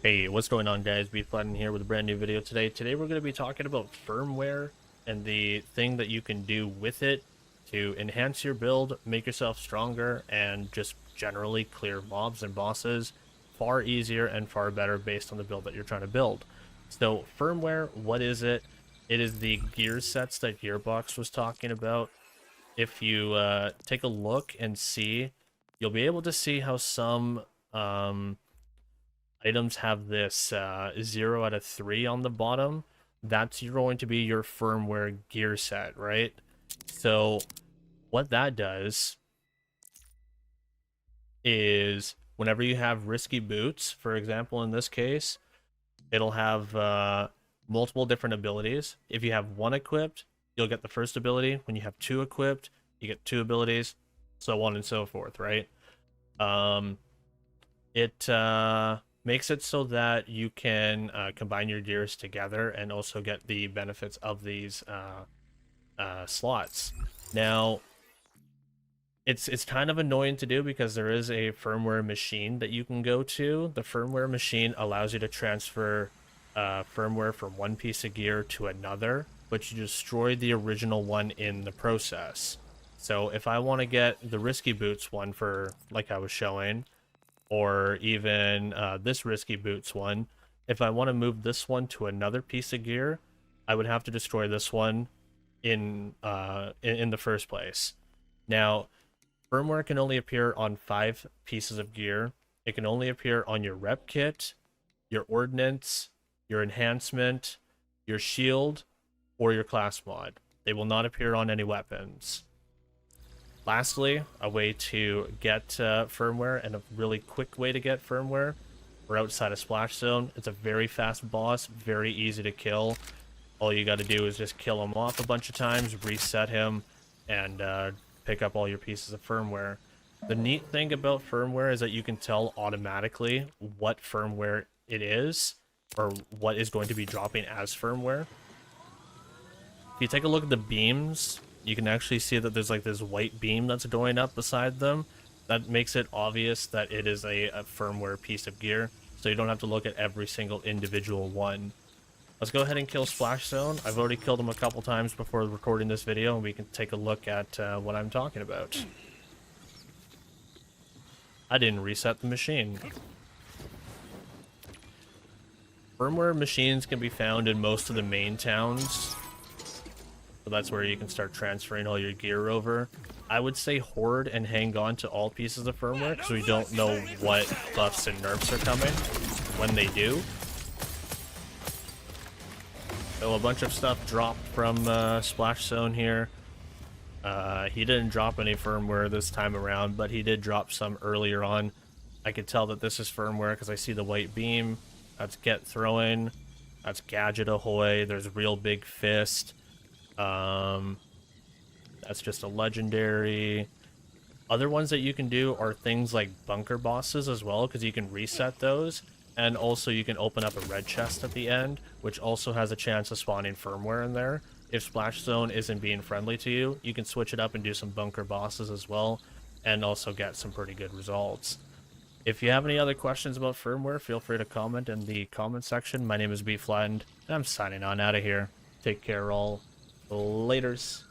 Hey, what's going on, guys? Wasteland here with a brand new video today. Today we're going to be talking about firmware and the thing that you can do with it to enhance your build, make yourself stronger, and just generally clear mobs and bosses far easier and far better based on the build that you're trying to build. So firmware, what is it? It is the gear sets that Gearbox was talking about. If you take a look and see, you'll be able to see how some items have this 0 out of 3 on the bottom. That's going to be your firmware gear set, right? So what that does is whenever you have risky boots, for example, in this case, it'll have multiple different abilities. If you have one equipped, you'll get the first ability. When you have two equipped, you get two abilities, so on and so forth, right? It makes it so that you can combine your gears together and also get the benefits of these slots. Now, it's kind of annoying to do because there is a firmware machine that you can go to. The firmware machine allows you to transfer firmware from one piece of gear to another, but you destroy the original one in the process. So if I want to get the risky boots one for, like I was showing, or even this risky boots one, if I want to move this one to another piece of gear, I would have to destroy this one in the first place. Now, firmware can only appear on 5 pieces of gear. It can only appear on your rep kit, your ordnance, your enhancement, your shield, or your class mod. They will not appear on any weapons. Lastly, a way to get firmware, and a really quick way to get firmware, we're outside a splash zone. It's a very fast boss, very easy to kill. All you got to do is just kill him off a bunch of times, reset him, and pick up all your pieces of firmware. The neat thing about firmware is that you can tell automatically what firmware it is, or what is going to be dropping as firmware. If you take a look at the beams, you can actually see that there's like this white beam that's going up beside them. That makes it obvious that it is a firmware piece of gear, so you don't have to look at every single individual one. Let's go ahead and kill Splash Zone. I've already killed him a couple times before recording this video, and we can take a look at what I'm talking about. I didn't reset the machine. Firmware machines can be found in most of the main towns. So that's where you can start transferring all your gear over. I would say hoard and hang on to all pieces of firmware because we don't know what buffs and nerfs are coming when they do. So a bunch of stuff dropped from Splash Zone here. He didn't drop any firmware this time around, but he did drop some earlier on. I could tell that this is firmware because I see the white beam. That's Get Throwing. That's Gadget Ahoy. There's Real Big Fist. That's just a legendary. Other ones that you can do are things like bunker bosses as well, because you can reset those, and also you can open up a red chest at the end, which also has a chance of spawning firmware in there. If Splash Zone isn't being friendly to you, you can switch it up and do some bunker bosses as well, and also get some pretty good results. If you have any other questions about firmware, feel free to comment in the comment section. My name is Flattened, and I'm signing on out of here. Take care all. Laters.